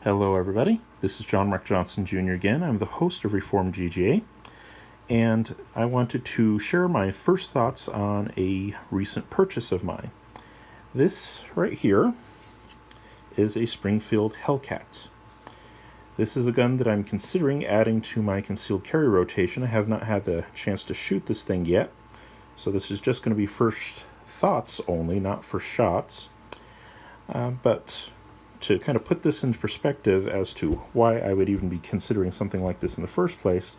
Hello everybody, this is John Mark Johnson Jr. again. I'm the host of Reformed GGA, and I wanted to share my first thoughts on a recent purchase of mine. This right here is a Springfield Hellcat. This is a gun that I'm considering adding to my concealed carry rotation. I have not had the chance to shoot this thing yet, so this is just going to be first thoughts only, not for shots. But to kind of put this into perspective as to why I would even be considering something like this in the first place,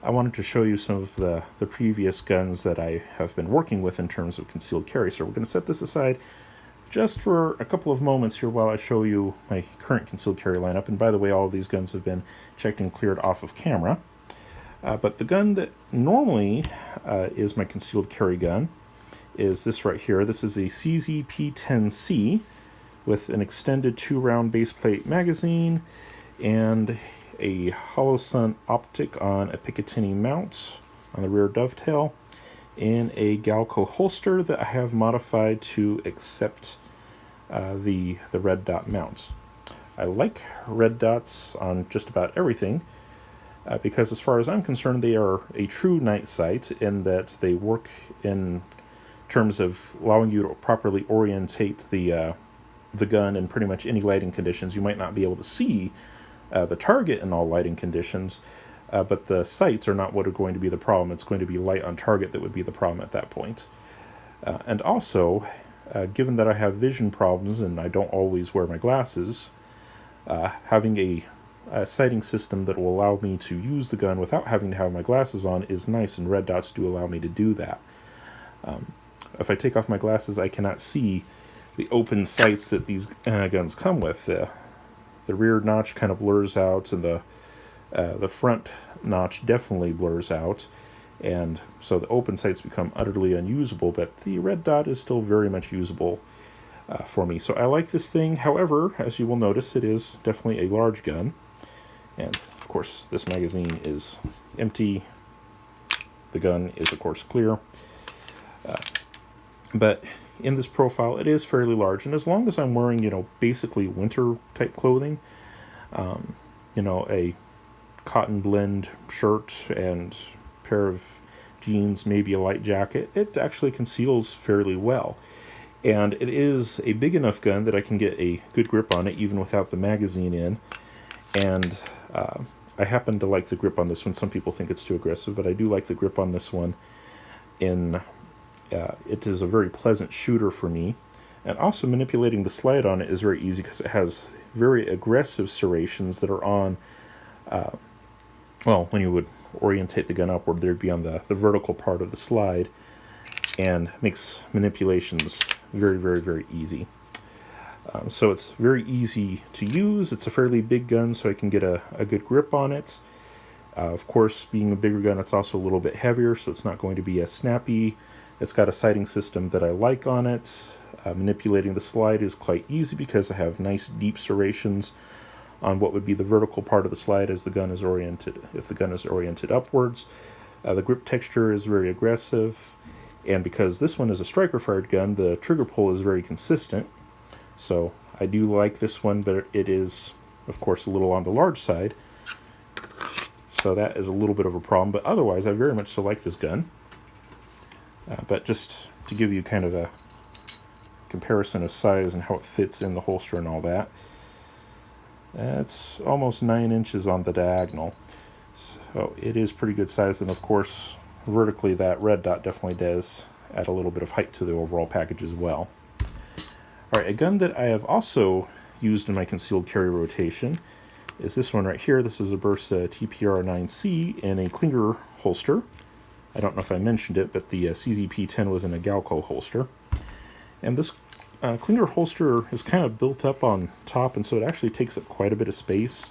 I wanted to show you some of the previous guns that I have been working with in terms of concealed carry. So we're going to set this aside just for a couple of moments here while I show you my current concealed carry lineup. And by the way, all of these guns have been checked and cleared off of camera. But the gun that normally is my concealed carry gun is this right here. This is a CZP-10C with an extended 2-round baseplate magazine and a hollow sun optic on a Picatinny mount on the rear dovetail, in a Galco holster that I have modified to accept the red dot mounts. I like red dots on just about everything because as far as I'm concerned, they are a true night sight in that they work in terms of allowing you to properly orientate the gun in pretty much any lighting conditions. You might not be able to see the target in all lighting conditions, but the sights are not what are going to be the problem. It's going to be light on target that would be the problem at that point. And also, given that I have vision problems and I don't always wear my glasses, having a sighting system that will allow me to use the gun without having to have my glasses on is nice, and red dots do allow me to do that. If I take off my glasses, I cannot see the open sights that these guns come with. The rear notch kind of blurs out, and the front notch definitely blurs out, and so the open sights become utterly unusable, but the red dot is still very much usable for me. So I like this thing. However, as you will notice, it is definitely a large gun, and of course this magazine is empty. The gun is of course clear, but in this profile, it is fairly large, and as long as I'm wearing, basically winter-type clothing, a cotton blend shirt and pair of jeans, maybe a light jacket, it actually conceals fairly well. And it is a big enough gun that I can get a good grip on it, even without the magazine in. And I happen to like the grip on this one. Some people think it's too aggressive, but I do like the grip on this one. It is a very pleasant shooter for me, and also manipulating the slide on it is very easy because it has very aggressive serrations that are on, when you would orientate the gun upward, they'd be on the vertical part of the slide, and makes manipulations very, very, very easy. So it's very easy to use. It's a fairly big gun, so I can get a good grip on it. Of course, being a bigger gun, it's also a little bit heavier, so it's not going to be as snappy. It's got a sighting system that I like on it. Manipulating the slide is quite easy because I have nice deep serrations on what would be the vertical part of the slide as the gun is oriented, if the gun is oriented upwards. The grip texture is very aggressive, and because this one is a striker-fired gun, the trigger pull is very consistent. So I do like this one, but it is, of course, a little on the large side. So that is a little bit of a problem, but otherwise I very much so like this gun. But just to give you kind of a comparison of size and how it fits in the holster and all that, it's almost 9 inches on the diagonal. So it is pretty good size, and of course vertically that red dot definitely does add a little bit of height to the overall package as well. Alright, a gun that I have also used in my concealed carry rotation is this one right here. This is a Bersa TPR-9C in a Klinger holster. I don't know if I mentioned it, but the CZP-10 was in a Galco holster. And this Klinger holster is kind of built up on top, and so it actually takes up quite a bit of space.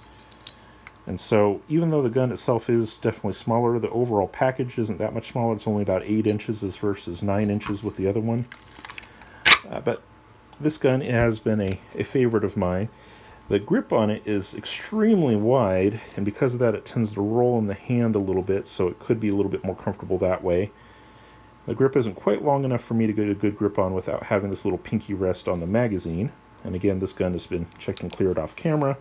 And so even though the gun itself is definitely smaller, the overall package isn't that much smaller. It's only about 8 inches versus 9 inches with the other one. But this gun has been a favorite of mine. The grip on it is extremely wide, and because of that it tends to roll in the hand a little bit, so it could be a little bit more comfortable that way. The grip isn't quite long enough for me to get a good grip on without having this little pinky rest on the magazine. And again, this gun has been checked and cleared off camera.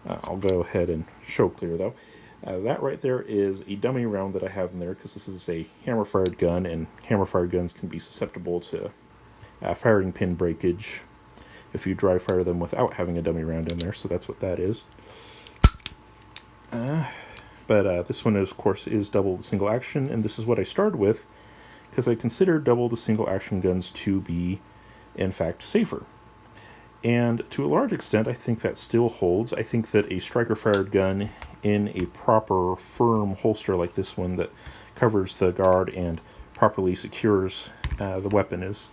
I'll go ahead and show clear though. That right there is a dummy round that I have in there because this is a hammer-fired gun, and hammer-fired guns can be susceptible to firing pin breakage if you dry fire them without having a dummy round in there, so that's what that is. But this one, of course, is double the single action, and this is what I started with because I consider double the single action guns to be, in fact, safer. And to a large extent, I think that still holds. I think that a striker-fired gun in a proper, firm holster like this one that covers the guard and properly secures the weapon is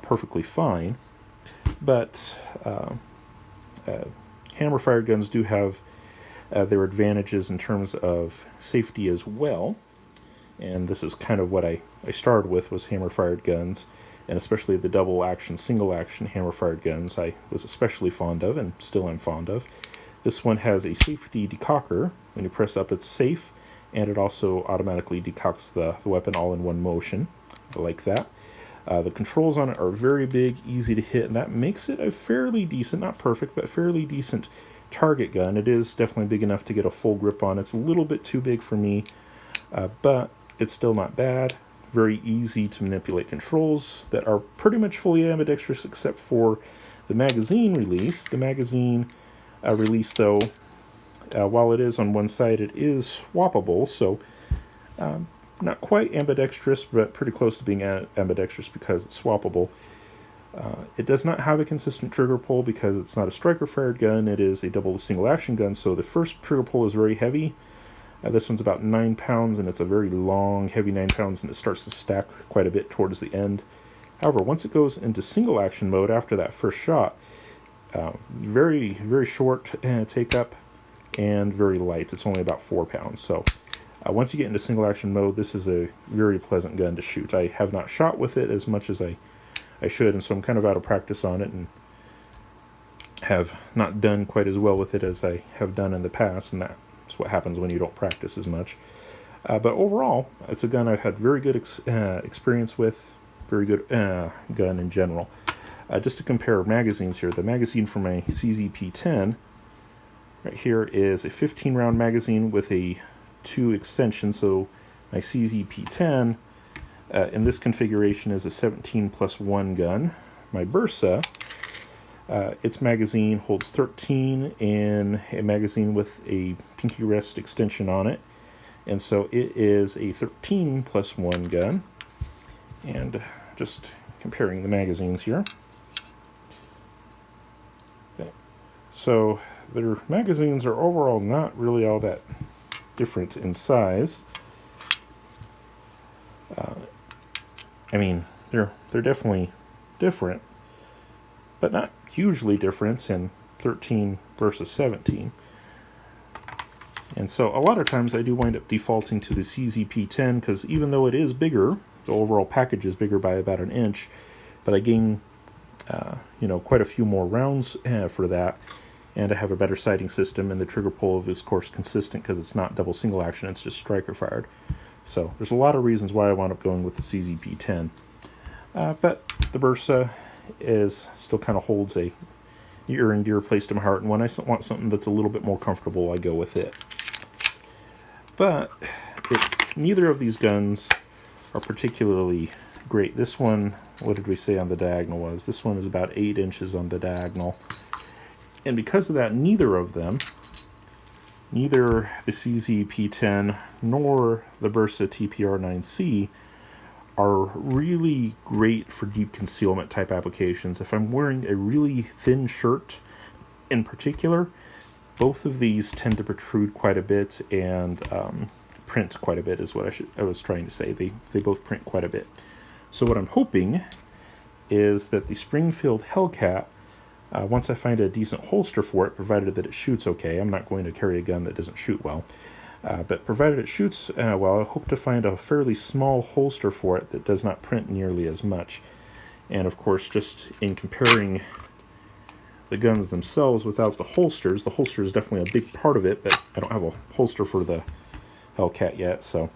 perfectly fine. But hammer-fired guns do have their advantages in terms of safety as well. And this is kind of what I started with, was hammer-fired guns, and especially the double-action, single-action hammer-fired guns I was especially fond of, and still am fond of. This one has a safety decocker. When you press up, it's safe, and it also automatically decocks the weapon all in one motion. I like that. The controls on it are very big, easy to hit, and that makes it a fairly decent, not perfect, but fairly decent target gun. It is definitely big enough to get a full grip on. It's a little bit too big for me, but it's still not bad. Very easy to manipulate controls that are pretty much fully ambidextrous except for the magazine release. The magazine release, though, while it is on one side, it is swappable, so not quite ambidextrous, but pretty close to being ambidextrous because it's swappable. It does not have a consistent trigger pull because it's not a striker-fired gun. It is a double single-action gun, so the first trigger pull is very heavy. This one's about 9 pounds, and it's a very long, heavy 9 pounds, and it starts to stack quite a bit towards the end. However, once it goes into single-action mode after that first shot, very, very short take-up and very light. It's only about 4 pounds, so once you get into single-action mode, this is a very pleasant gun to shoot. I have not shot with it as much as I should, and so I'm kind of out of practice on it, and have not done quite as well with it as I have done in the past, and that's what happens when you don't practice as much. But overall, it's a gun I've had very good experience with, very good gun in general. Just to compare magazines here, the magazine for my CZP-10 right here is a 15-round magazine with a 2 extension, so my CZP-10 in this configuration is a 17+1 gun. My Bursa, its magazine holds 13 in a magazine with a pinky rest extension on it, and so it is a 13+1 gun. And just comparing the magazines here. Okay. So their magazines are overall not really all that different in size. I mean, they're definitely different, but not hugely different in 13 versus 17. And so a lot of times I do wind up defaulting to the CZP-10 because even though it is bigger, the overall package is bigger by about an inch, but I gain quite a few more rounds for that, and I have a better sighting system, and the trigger pull is, of course, consistent because it's not double single action, it's just striker fired. So there's a lot of reasons why I wound up going with the CZP-10. But the Bursa still kind of holds a near and dear place to my heart, and when I want something that's a little bit more comfortable, I go with it. But neither of these guns are particularly great. This one, what did we say on the diagonal was? This one is about 8 inches on the diagonal. And because of that, neither of them, neither the CZP-10 nor the Bursa TPR-9C are really great for deep concealment type applications. If I'm wearing a really thin shirt in particular, both of these tend to protrude quite a bit and print quite a bit is what I was trying to say. They both print quite a bit. So what I'm hoping is that the Springfield Hellcat, once I find a decent holster for it, provided that it shoots okay, I'm not going to carry a gun that doesn't shoot well, but provided it shoots well, I hope to find a fairly small holster for it that does not print nearly as much. And of course, just in comparing the guns themselves without the holster is definitely a big part of it, but I don't have a holster for the Hellcat yet, so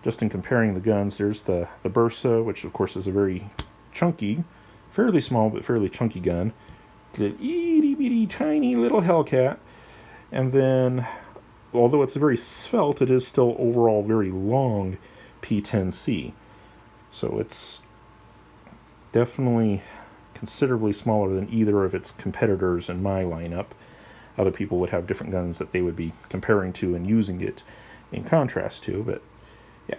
just in comparing the guns, there's the Bursa, which of course is a very chunky, fairly small but fairly chunky gun. The itty bitty tiny little Hellcat, And then, although it's very svelte, it is still overall very long P10C. So it's definitely considerably smaller than either of its competitors in my lineup. Other people would have different guns that they would be comparing to and using it in contrast to, but yeah.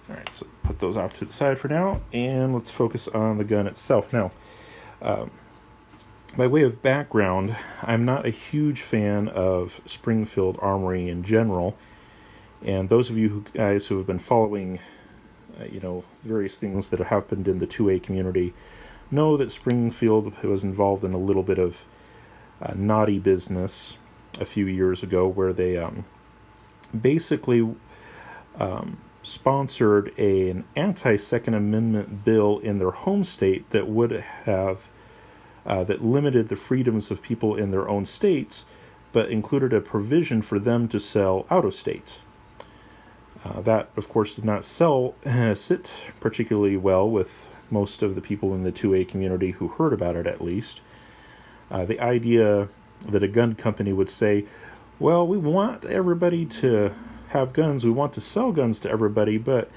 Alright, so put those off to the side for now, and let's focus on the gun itself. Now, by way of background, I'm not a huge fan of Springfield Armory in general, and those of you guys who have been following various things that have happened in the 2A community know that Springfield was involved in a little bit of naughty business a few years ago, where they basically sponsored an anti-Second Amendment bill in their home state that would have that limited the freedoms of people in their own states, but included a provision for them to sell out of state. That, of course, did not sit particularly well with most of the people in the 2A community who heard about it, at least. The idea that a gun company would say, well, we want everybody to have guns, we want to sell guns to everybody, but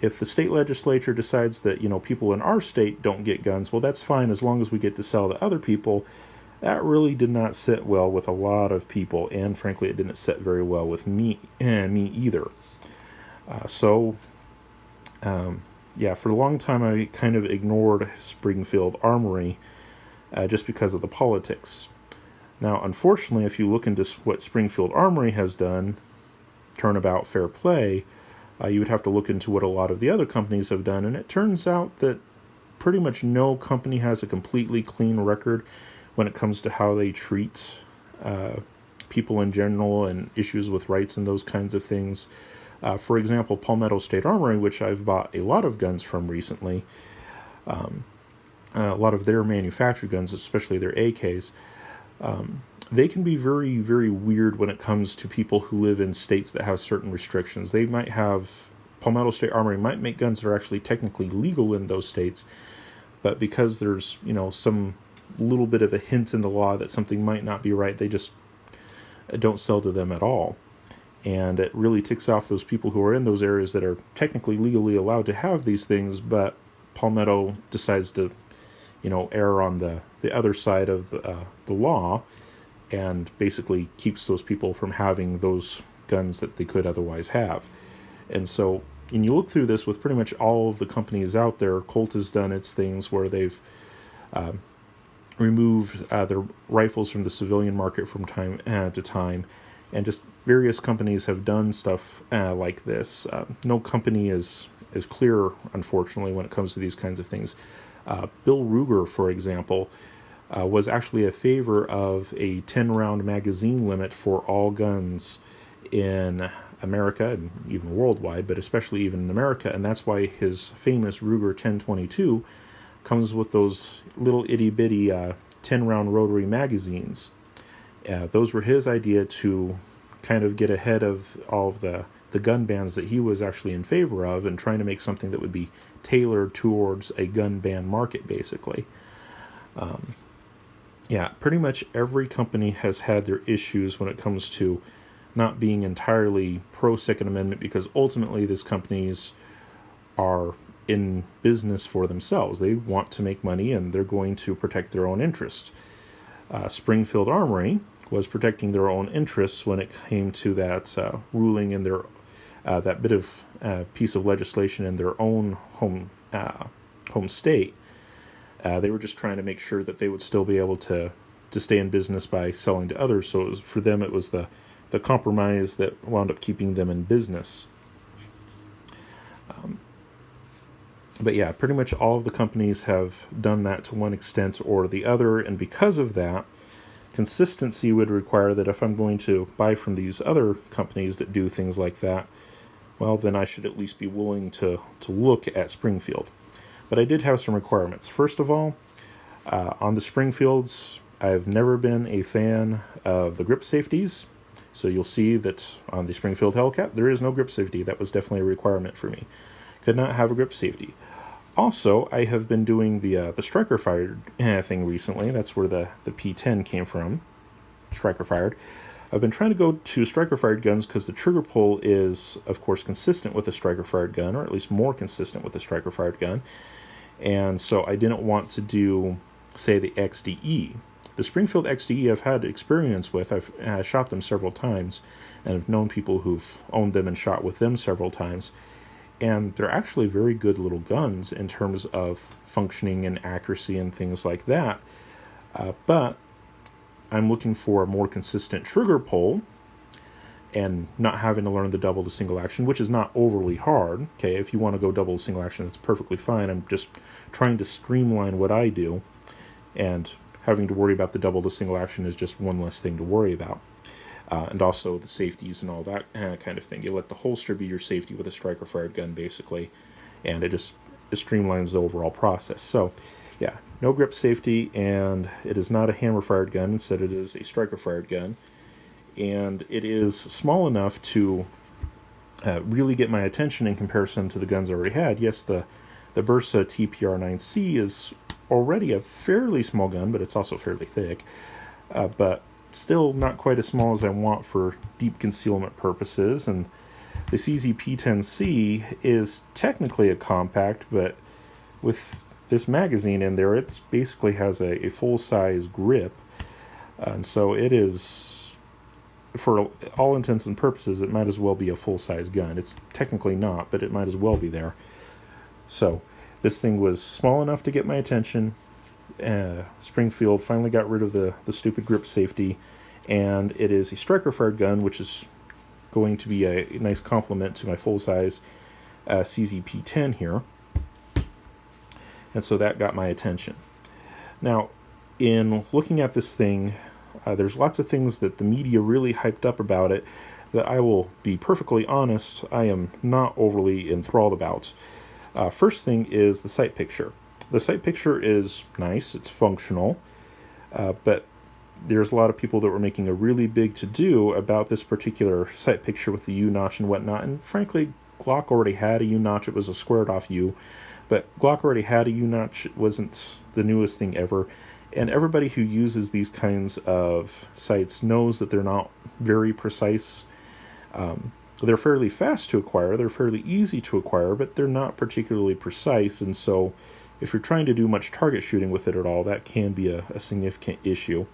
if the state legislature decides that, people in our state don't get guns, well, that's fine as long as we get to sell to other people. That really did not sit well with a lot of people, and frankly, it didn't sit very well with me either. For a long time I kind of ignored Springfield Armory just because of the politics. Now, unfortunately, if you look into what Springfield Armory has done, turnabout fair play, you would have to look into what a lot of the other companies have done, and it turns out that pretty much no company has a completely clean record when it comes to how they treat people in general and issues with rights and those kinds of things. For example, Palmetto State Armory, which I've bought a lot of guns from recently, a lot of their manufactured guns, especially their AKs, they can be very, very weird when it comes to people who live in states that have certain restrictions. Palmetto State Armory might make guns that are actually technically legal in those states, but because there's, some little bit of a hint in the law that something might not be right, they just don't sell to them at all. And it really ticks off those people who are in those areas that are technically legally allowed to have these things, but Palmetto decides to, err on the other side of the law, and basically keeps those people from having those guns that they could otherwise have. And so, when you look through this with pretty much all of the companies out there, Colt has done its things where they've removed their rifles from the civilian market from time to time, and just various companies have done stuff like this. No company is clear, unfortunately, when it comes to these kinds of things. Bill Ruger, for example, was actually a favor of a 10-round magazine limit for all guns in America and even worldwide, but especially even in America, and that's why his famous Ruger 1022 comes with those little itty-bitty 10-round rotary magazines. Those were his idea to kind of get ahead of all of the gun bans that he was actually in favor of, and trying to make something that would be tailored towards a gun ban market, basically. Pretty much every company has had their issues when it comes to not being entirely pro-Second Amendment, because ultimately these companies are in business for themselves. They want to make money, and they're going to protect their own interest. Springfield Armory was protecting their own interests when it came to that ruling in their that bit of piece of legislation in their own home state. They were just trying to make sure that they would still be able to stay in business by selling to others. So for them, it was the compromise that wound up keeping them in business. But pretty much all of the companies have done that to one extent or the other, and because of that, consistency would require that if I'm going to buy from these other companies that do things like that, well, then I should at least be willing to look at Springfield. But I did have some requirements. First of all, on the Springfields, I've never been a fan of the grip safeties. So you'll see that on the Springfield Hellcat, there is no grip safety. That was definitely a requirement for me. Could not have a grip safety. Also, I have been doing the striker fire thing recently. That's where the P10 came from. striker fired. I've been trying to go to striker fired guns because the trigger pull is, of course, consistent with a striker fired gun, or at least more consistent with a striker fired gun. And so I didn't want to do, say, the XDE. The Springfield XDE I've had experience with. I've shot them several times, and I've known people who've owned them and shot with them several times. And they're actually very good little guns in terms of functioning and accuracy and things like that. But I'm looking for a more consistent trigger pull and not having to learn the double to single action, which is not overly hard. Okay, if you want to go double to single action, it's perfectly fine. I'm just trying to streamline what I do, and having to worry about the double to single action is just one less thing to worry about. And also the safeties and all that kind of thing. You let the holster be your safety with a striker fired gun, basically, and it streamlines the overall process. So yeah, no grip safety, and it is not a hammer fired gun. Instead, it is a striker fired gun, and it is small enough to really get my attention in comparison to the guns I already had. Yes, the Bersa TPR-9C is already a fairly small gun, but it's also fairly thick, but still not quite as small as I want for deep concealment purposes. And the CZ-P10C is technically a compact, but with this magazine in there, it basically has a full-size grip, and so it is, for all intents and purposes, it might as well be a full-size gun. It's technically not, but it might as well be there. So this thing was small enough to get my attention. Springfield finally got rid of the stupid grip safety, and it is a striker fired gun, which is going to be a nice complement to my full-size CZ-P10 here. And so that got my attention. Now, in looking at this thing, there's lots of things that the media really hyped up about it that I will be perfectly honest, I am not overly enthralled about. First thing is the sight picture. The sight picture is nice, it's functional, but there's a lot of people that were making a really big to-do about this particular sight picture with the U-notch and whatnot, and frankly, Glock already had a U-notch. It was a squared-off U, but Glock already had a U-notch. It wasn't the newest thing ever, and everybody who uses these kinds of sights knows that they're not very precise. They're fairly fast to acquire, they're fairly easy to acquire, but they're not particularly precise, and so if you're trying to do much target shooting with it at all, that can be a significant issue.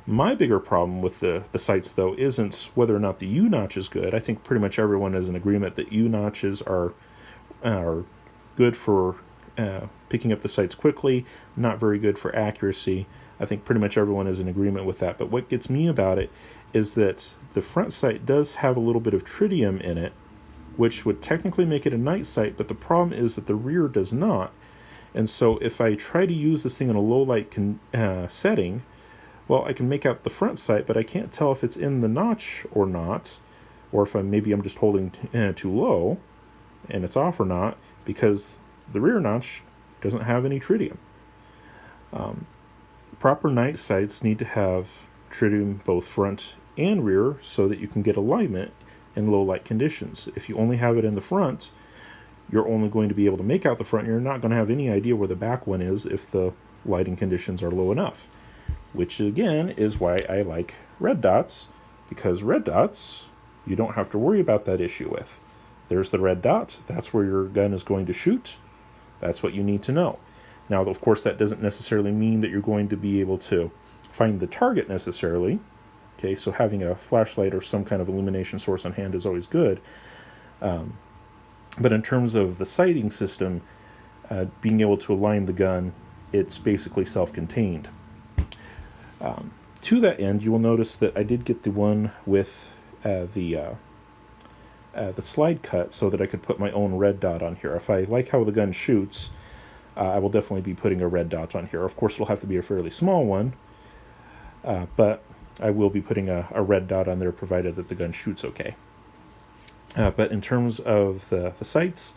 My bigger problem with the sights, though, isn't whether or not the U-notch is good. I think pretty much everyone is in agreement that U-notches are good for picking up the sights quickly, not very good for accuracy. I think pretty much everyone is in agreement with that. But what gets me about it is that the front sight does have a little bit of tritium in it, which would technically make it a night sight, but the problem is that the rear does not. And so if I try to use this thing in a low light setting, well, I can make out the front sight, but I can't tell if it's in the notch or not, or if maybe I'm just holding too low and it's off or not, because the rear notch doesn't have any tritium. Proper night sights need to have tritium both front and rear so that you can get alignment in low light conditions. If you only have it in the front, you're only going to be able to make out the front. You're not going to have any idea where the back one is if the lighting conditions are low enough. Which again is why I like red dots, because red dots you don't have to worry about that issue with. There's the red dot, that's where your gun is going to shoot. That's what you need to know. Now, of course, that doesn't necessarily mean that you're going to be able to find the target necessarily. Okay, so having a flashlight or some kind of illumination source on hand is always good. But in terms of the sighting system, being able to align the gun, it's basically self-contained. To that end, you will notice that I did get the one with the slide cut so that I could put my own red dot on here. If I like how the gun shoots, I will definitely be putting a red dot on here. Of course, it'll have to be a fairly small one, but I will be putting a red dot on there provided that the gun shoots okay. But in terms of the sights,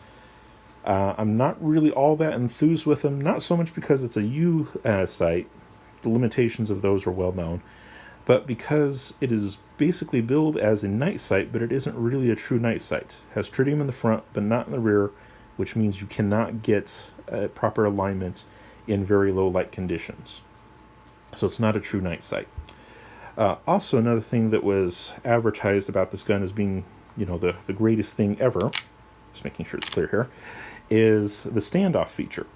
I'm not really all that enthused with them, not so much because it's a U sight. The limitations of those are well known, but because it is basically billed as a night sight, but it isn't really a true night sight. It has tritium in the front, but not in the rear, which means you cannot get proper alignment in very low light conditions. So it's not a true night sight. Also, another thing that was advertised about this gun as being, the greatest thing ever, just making sure it's clear here, is the standoff feature.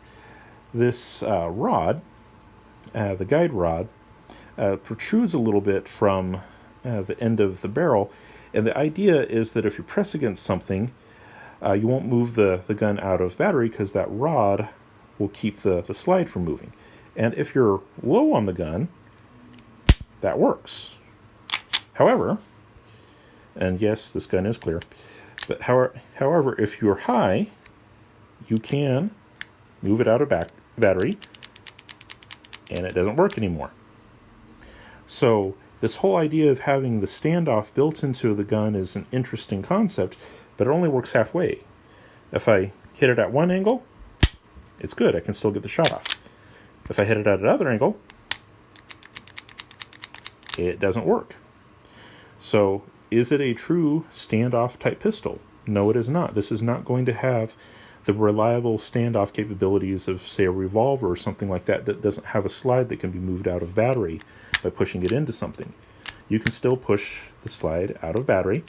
This rod, the guide rod, protrudes a little bit from the end of the barrel, and the idea is that if you press against something, you won't move the gun out of battery because that rod will keep the slide from moving. And if you're low on the gun, that works. However, and yes, this gun is clear, but however, if you're high, you can move it out of battery, and it doesn't work anymore. So this whole idea of having the standoff built into the gun is an interesting concept, but it only works halfway. If I hit it at one angle, it's good. I can still get the shot off. If I hit it at another angle, it doesn't work. So is it a true standoff type pistol? No, it is not. This is not going to have the reliable standoff capabilities of, say, a revolver or something like that that doesn't have a slide that can be moved out of battery by pushing it into something. You can still push the slide out of battery,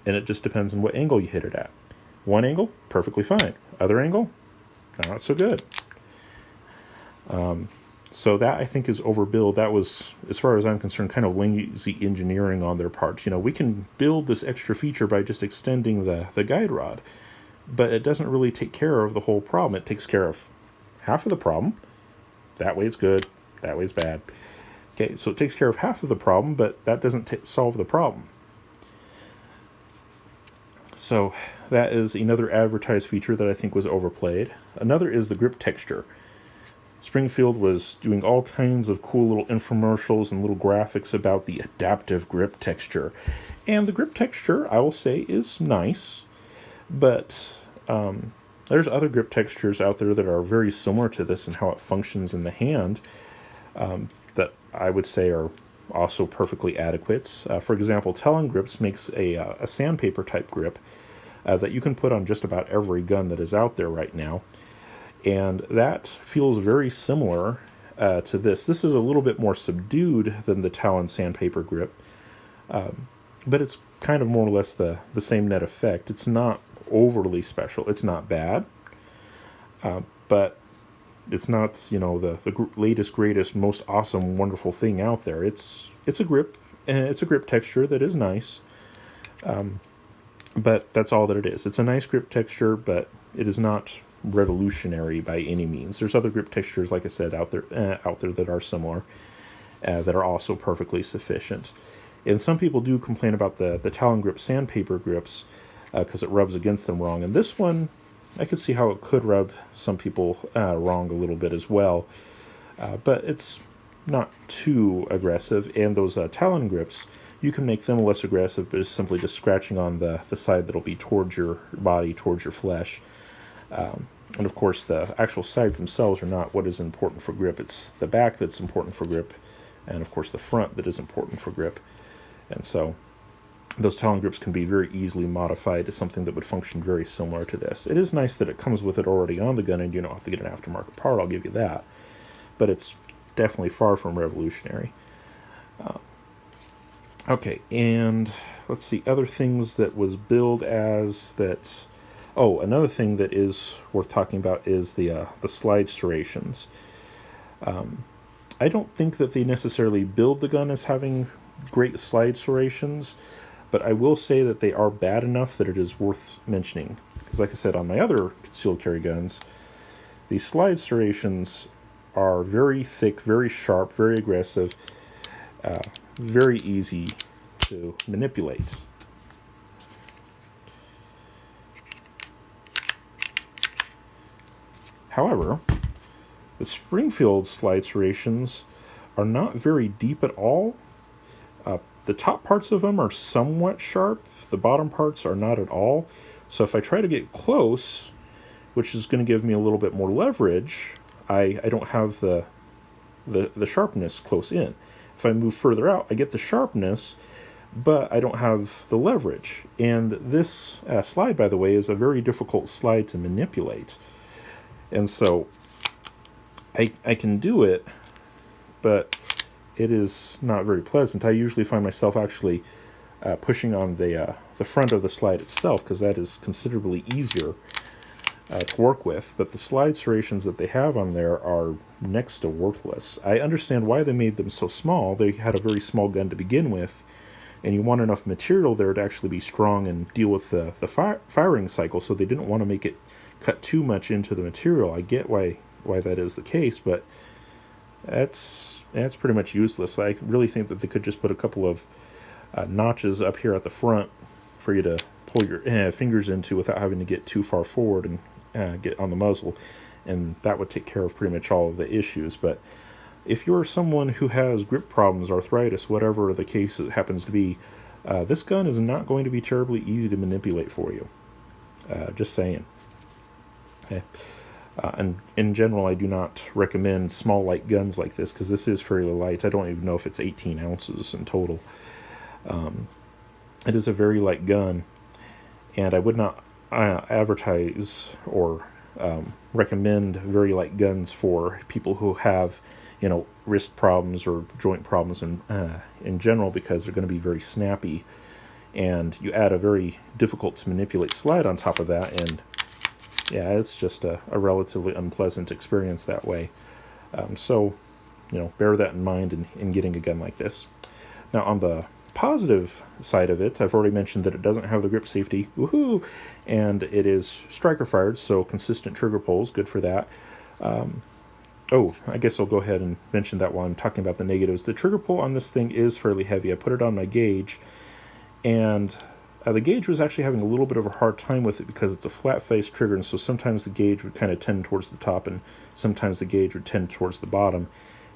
and it just depends on what angle you hit it at. One angle, perfectly fine. Other angle, not so good. So that, I think, is overbuild. That was, as far as I'm concerned, kind of lazy engineering on their part. We can build this extra feature by just extending the guide rod, but it doesn't really take care of the whole problem. It takes care of half of the problem. That way it's good, that way it's bad. Okay, so it takes care of half of the problem, but that doesn't solve the problem. So that is another advertised feature that I think was overplayed. Another is the grip texture. Springfield was doing all kinds of cool little infomercials and little graphics about the adaptive grip texture. And the grip texture, I will say, is nice, but there's other grip textures out there that are very similar to this and how it functions in the hand that I would say are also perfectly adequate. For example, Talon Grips makes a sandpaper type grip that you can put on just about every gun that is out there right now. And that feels very similar to this. This is a little bit more subdued than the Talon sandpaper grip, but it's kind of more or less the same net effect. It's not overly special. It's not bad, but it's not, the latest, greatest, most awesome, wonderful thing out there. It's a grip, and it's a grip texture that is nice, but that's all that it is. It's a nice grip texture, but it is not revolutionary by any means. There's other grip textures, like I said, out there that are similar, that are also perfectly sufficient. And some people do complain about the Talon grip sandpaper grips because it rubs against them wrong. And this one, I could see how it could rub some people wrong a little bit as well, but it's not too aggressive. And those Talon grips, you can make them less aggressive by simply just scratching on the side that'll be towards your body, towards your flesh. And of course, the actual sides themselves are not what is important for grip. It's the back that's important for grip, and of course the front that is important for grip. And so those Talon grips can be very easily modified to something that would function very similar to this. It is nice that it comes with it already on the gun, and you don't have to get an aftermarket part, I'll give you that. But it's definitely far from revolutionary. Okay, and let's see, other things that was billed as that... Oh, another thing that is worth talking about is the slide serrations. I don't think that they necessarily build the gun as having great slide serrations, but I will say that they are bad enough that it is worth mentioning. Because like I said, on my other concealed carry guns, the slide serrations are very thick, very sharp, very aggressive, very easy to manipulate. However, the Springfield slide serrations are not very deep at all. The top parts of them are somewhat sharp. The bottom parts are not at all. So if I try to get close, which is going to give me a little bit more leverage, I don't have the sharpness close in. If I move further out, I get the sharpness, but I don't have the leverage. And this slide, by the way, is a very difficult slide to manipulate. And so I can do it, but it is not very pleasant. I usually find myself actually pushing on the front of the slide itself, because that is considerably easier to work with, but the slide serrations that they have on there are next to worthless. I understand why they made them so small. They had a very small gun to begin with, and you want enough material there to actually be strong and deal with the firing cycle, so they didn't want to make it cut too much into the material. I get why that is the case, but that's pretty much useless. I really think that they could just put a couple of notches up here at the front for you to pull your fingers into without having to get too far forward and get on the muzzle, and that would take care of pretty much all of the issues. But if you're someone who has grip problems, arthritis, whatever the case it happens to be, this gun is not going to be terribly easy to manipulate for you. Just saying. Okay. And in general, I do not recommend small light guns like this, because this is fairly light. I don't even know if it's 18 ounces in total. It is a very light gun, and I would not advertise or recommend very light guns for people who have, wrist problems or joint problems in general, because they're going to be very snappy, and you add a very difficult to manipulate slide on top of that, and yeah, it's just a relatively unpleasant experience that way. So, bear that in mind in getting a gun like this. Now, on the positive side of it, I've already mentioned that it doesn't have the grip safety, woohoo, and it is striker fired, so consistent trigger pulls, good for that. I guess I'll go ahead and mention that while I'm talking about the negatives. The trigger pull on this thing is fairly heavy. I put it on my gauge, and the gauge was actually having a little bit of a hard time with it because it's a flat-faced trigger, and so sometimes the gauge would kind of tend towards the top, and sometimes the gauge would tend towards the bottom.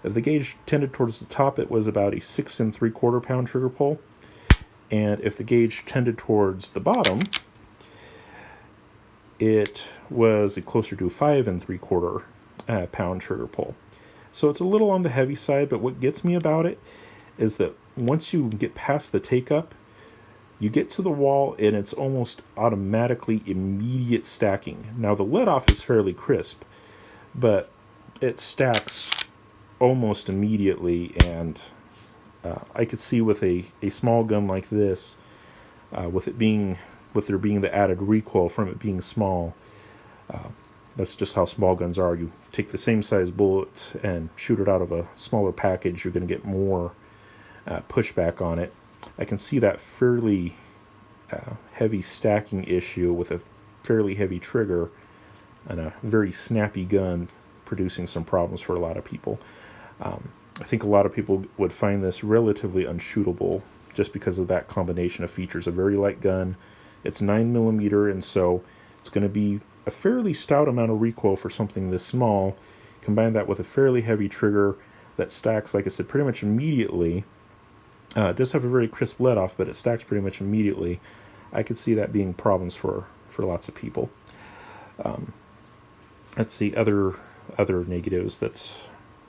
If the gauge tended towards the top, it was about a 6 3/4 pound trigger pull, and if the gauge tended towards the bottom, it was closer to a 5 3/4 pound trigger pull. So it's a little on the heavy side, but what gets me about it is that once you get past the take-up, you get to the wall and it's almost automatically immediate stacking. Now the let-off is fairly crisp, but it stacks almost immediately, and I could see with a small gun like this, with there being the added recoil from it being small, that's just how small guns are. You take the same size bullet and shoot it out of a smaller package, you're going to get more pushback on it. I can see that fairly heavy stacking issue with a fairly heavy trigger and a very snappy gun producing some problems for a lot of people. I think a lot of people would find this relatively unshootable just because of that combination of features. A very light gun, it's 9mm, and so it's going to be a fairly stout amount of recoil for something this small. Combine that with a fairly heavy trigger that stacks, like I said, pretty much immediately. It does have a very crisp let-off, but it stacks pretty much immediately. I could see that being problems for lots of people. Let's see, other negatives that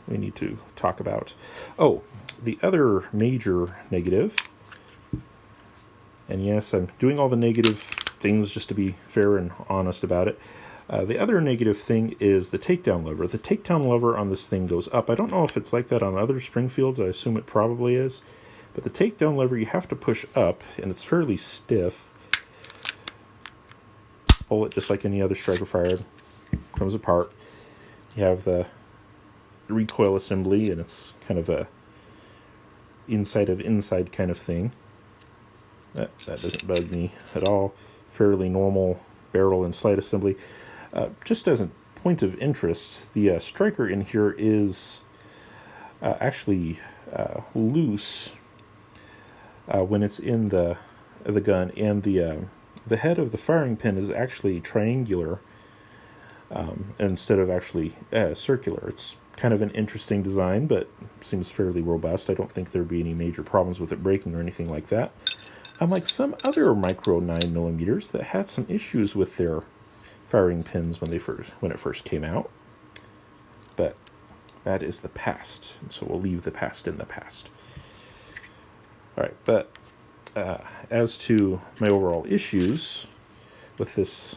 we need to talk about. Oh, the other major negative, and yes, I'm doing all the negative things just to be fair and honest about it. The other negative thing is the takedown lever. The takedown lever on this thing goes up. I don't know if it's like that on other Springfields. I assume it probably is. But the takedown lever you have to push up, and it's fairly stiff. Pull it just like any other striker fired. Comes apart. You have the recoil assembly, and it's kind of a inside of inside kind of thing. That doesn't bug me at all. Fairly normal barrel and slide assembly. Just as a point of interest, the striker in here is actually loose when it's in the gun, and the head of the firing pin is actually triangular instead of actually circular. It's kind of an interesting design, but seems fairly robust. I don't think there'd be any major problems with it breaking or anything like that. Unlike some other micro 9mm that had some issues with their firing pins when it first came out. But that is the past, and so we'll leave the past in the past. All right, but as to my overall issues with this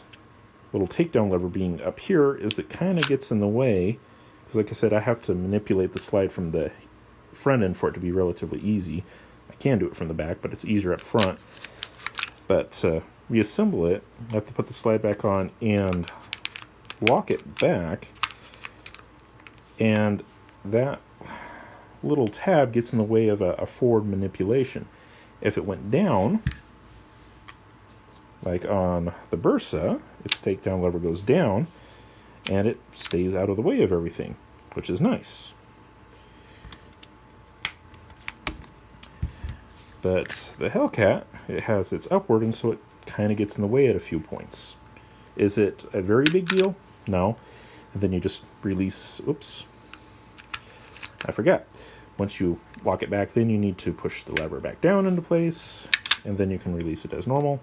little takedown lever being up here, is it kind of gets in the way, because like I said, I have to manipulate the slide from the front end for it to be relatively easy. I can do it from the back, but it's easier up front. But to reassemble it, I have to put the slide back on and lock it back, and that little tab gets in the way of a forward manipulation. If it went down, like on the Bursa, its takedown lever goes down, and it stays out of the way of everything, which is nice. But the Hellcat, it has its upward, and so it kind of gets in the way at a few points. Is it a very big deal? No. And then you just release, oops, I forgot. Once you lock it back, then you need to push the lever back down into place, and then you can release it as normal.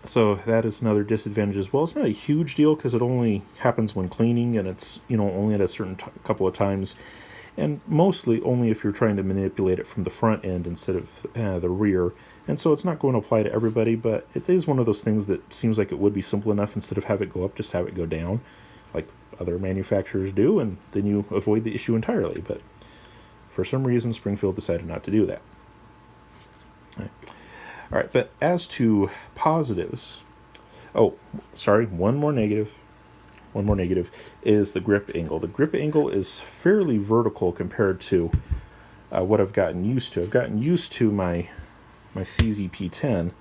So that is another disadvantage as well. It's not a huge deal because it only happens when cleaning, and it's, you know, only at a certain couple of times, and mostly only if you're trying to manipulate it from the front end instead of the rear. And so it's not going to apply to everybody, but it is one of those things that seems like it would be simple enough. Instead of have it go up, just have it go down, like other manufacturers do, and then you avoid the issue entirely. But for some reason, Springfield decided not to do that. All right, but as to positives, oh, sorry, one more negative is the grip angle. The grip angle is fairly vertical compared to what I've gotten used to. I've gotten used to my CZP-10,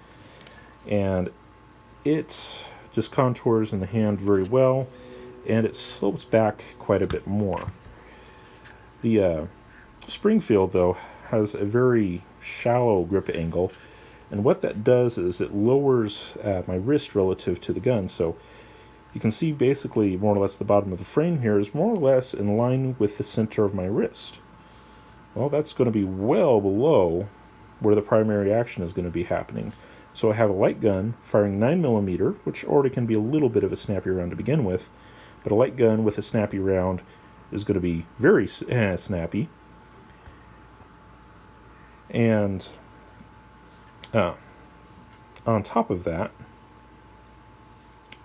and it just contours in the hand very well, and it slopes back quite a bit more. The Springfield, though, has a very shallow grip angle, and what that does is it lowers my wrist relative to the gun. So you can see basically more or less the bottom of the frame here is more or less in line with the center of my wrist. Well, that's going to be well below where the primary action is going to be happening. So I have a light gun firing 9mm, which already can be a little bit of a snappy round to begin with, but a light gun with a snappy round is going to be very snappy. And on top of that,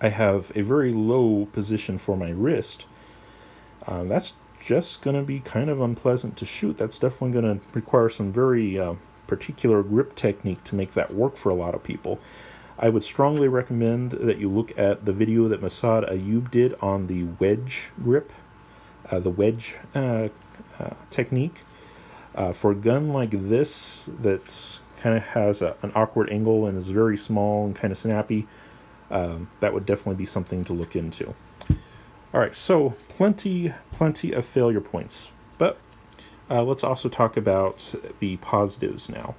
I have a very low position for my wrist. That's just going to be kind of unpleasant to shoot. That's definitely going to require some very particular grip technique to make that work for a lot of people. I would strongly recommend that you look at the video that Masad Ayub did on the wedge grip, the wedge technique. For a gun like this that's kind of has an awkward angle and is very small and kind of snappy, that would definitely be something to look into. All right, so plenty of failure points, but let's also talk about the positives now.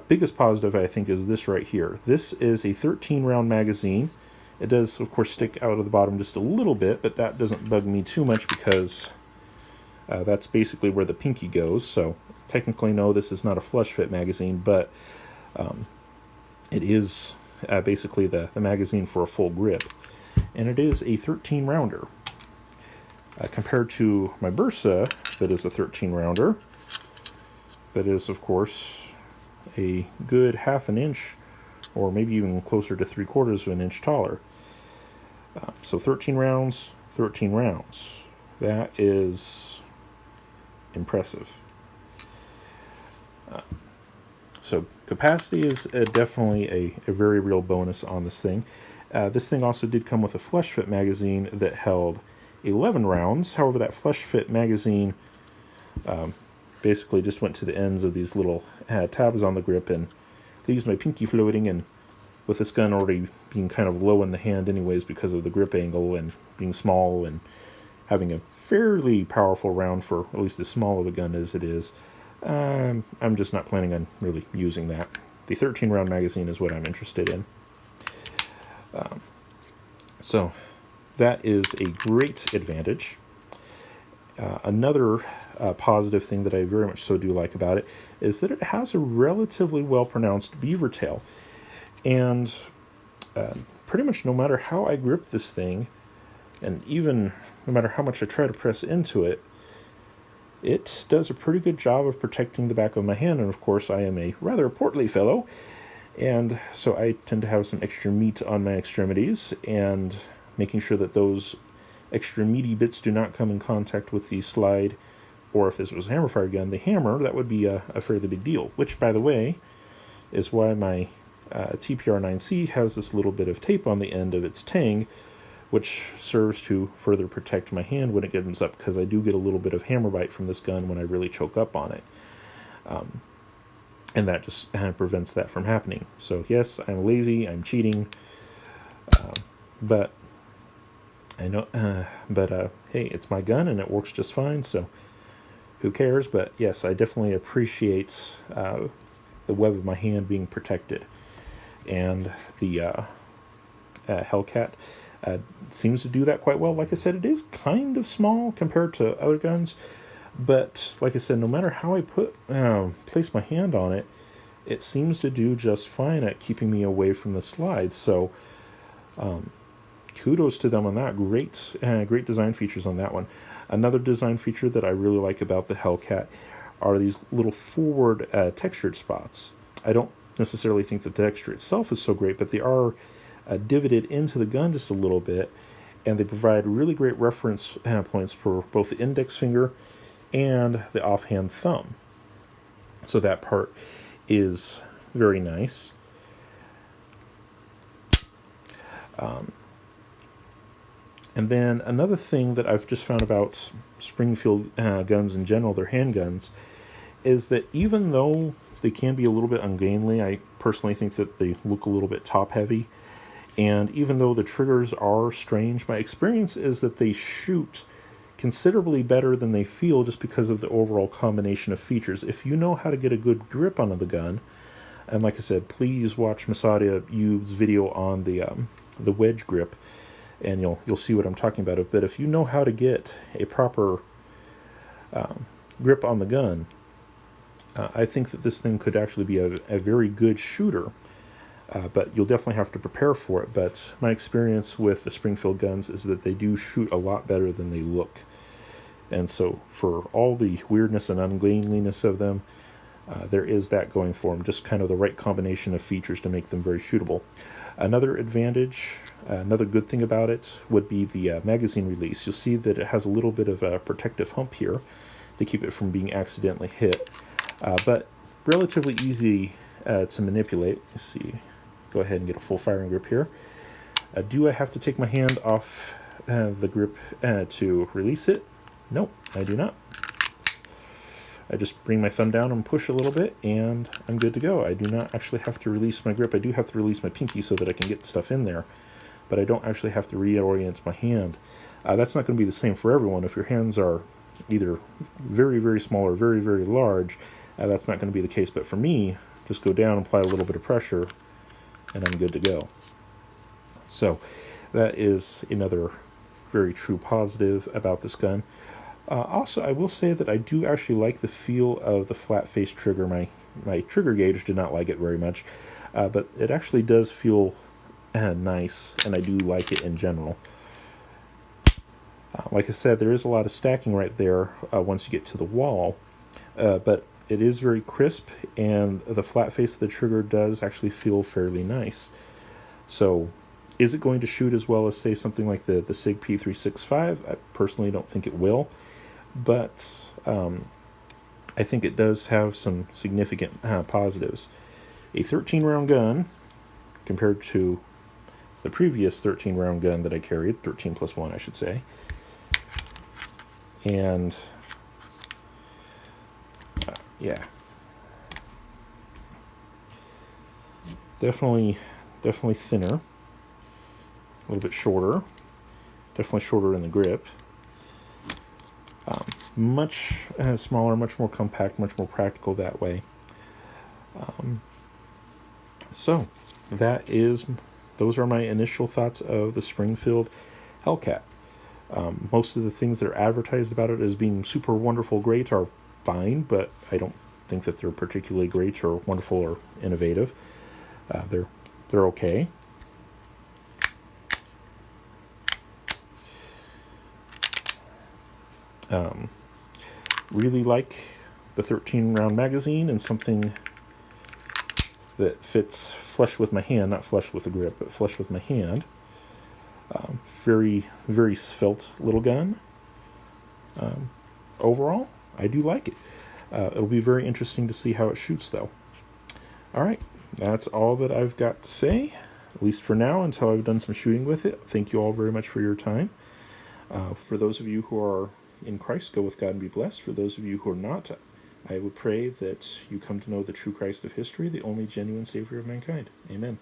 Biggest positive, I think, is this right here. This is a 13-round magazine. It does, of course, stick out of the bottom just a little bit, but that doesn't bug me too much because that's basically where the pinky goes. So technically, no, this is not a flush fit magazine, but it is basically the magazine for a full grip. And it is a 13-rounder. Compared to my Bursa, that is a 13-rounder. That is, of course, a good half an inch, or maybe even closer to 3/4 of an inch taller. So 13 rounds, 13 rounds. That is impressive. So capacity is definitely a very real bonus on this thing. This thing also did come with a flush fit magazine that held 11 rounds. However, that flush fit magazine basically just went to the ends of these little tabs on the grip and leaves my pinky floating, and with this gun already being kind of low in the hand anyways because of the grip angle and being small and having a fairly powerful round for at least as small of a gun as it is, I'm just not planning on really using that. The 13-round magazine is what I'm interested in. So that is a great advantage. Another positive thing that I very much so do like about it is that it has a relatively well-pronounced beaver tail. And pretty much no matter how I grip this thing, and even no matter how much I try to press into it, it does a pretty good job of protecting the back of my hand. And of course, I am a rather portly fellow, and so I tend to have some extra meat on my extremities, and making sure that those extra meaty bits do not come in contact with the slide, or if this was a hammer-fired gun, the hammer, that would be a fairly big deal, which, by the way, is why my TPR-9C has this little bit of tape on the end of its tang, which serves to further protect my hand when it gets up, because I do get a little bit of hammer bite from this gun when I really choke up on it. And that just prevents that from happening. So yes, I'm lazy, I'm cheating, but I know, hey, it's my gun and it works just fine, so who cares? But yes, I definitely appreciate the web of my hand being protected. And the Hellcat seems to do that quite well. Like I said, it is kind of small compared to other guns, but like I said, no matter how I place my hand on it, it seems to do just fine at keeping me away from the slides. So kudos to them on that. Great design features on that one. Another design feature that I really like about the Hellcat are these little forward textured spots. I don't necessarily think the texture itself is so great, but they are divoted into the gun just a little bit, and they provide really great reference points for both the index finger and the offhand thumb. So that part is very nice. And then another thing that I've just found about Springfield guns in general, their handguns, is that even though they can be a little bit ungainly, I personally think that they look a little bit top-heavy. And even though the triggers are strange, my experience is that they shoot considerably better than they feel just because of the overall combination of features. If you know how to get a good grip on the gun, and like I said, please watch Masadia Yu's video on the wedge grip, and you'll see what I'm talking about. But if you know how to get a proper grip on the gun, I think that this thing could actually be a very good shooter. But you'll definitely have to prepare for it. But my experience with the Springfield guns is that they do shoot a lot better than they look. And so for all the weirdness and ungainliness of them, there is that going for them. Just kind of the right combination of features to make them very shootable. Another advantage, another good thing about it would be the magazine release. You'll see that it has a little bit of a protective hump here to keep it from being accidentally hit. But relatively easy to manipulate. Let's see. Go ahead and get a full firing grip here. Do I have to take my hand off the grip to release it? No, I do not. I just bring my thumb down and push a little bit, and I'm good to go. I do not actually have to release my grip. I do have to release my pinky so that I can get stuff in there, but I don't actually have to reorient my hand. That's not going to be the same for everyone. If your hands are either very, very small or very, very large, that's not going to be the case. But for me, just go down, apply a little bit of pressure, and I'm good to go. So that is another very true positive about this gun. Also, I will say that I do actually like the feel of the flat face trigger. My trigger gauge did not like it very much, but it actually does feel nice, and I do like it in general. Like I said, there is a lot of stacking right there once you get to the wall, but it is very crisp, and the flat face of the trigger does actually feel fairly nice. So, is it going to shoot as well as, say, something like the SIG P365? I personally don't think it will, but I think it does have some significant positives. A 13-round gun, compared to the previous 13-round gun that I carried, 13 plus 1, I should say, and yeah, definitely thinner, a little bit shorter, definitely shorter in the grip, much smaller, much more compact, much more practical that way. So those are my initial thoughts of the Springfield Hellcat. Most of the things that are advertised about it as being super wonderful, great, are fine, but I don't think that they're particularly great or wonderful or innovative. They're okay. Really like the 13-round magazine, and something that fits flush with my hand, not flush with the grip, but flush with my hand. Very, very svelte little gun. Overall, I do like it. It'll be very interesting to see how it shoots, though. All right, that's all that I've got to say, at least for now, until I've done some shooting with it. Thank you all very much for your time. For those of you who are in Christ, go with God and be blessed. For those of you who are not, I would pray that you come to know the true Christ of history, the only genuine Savior of mankind. Amen.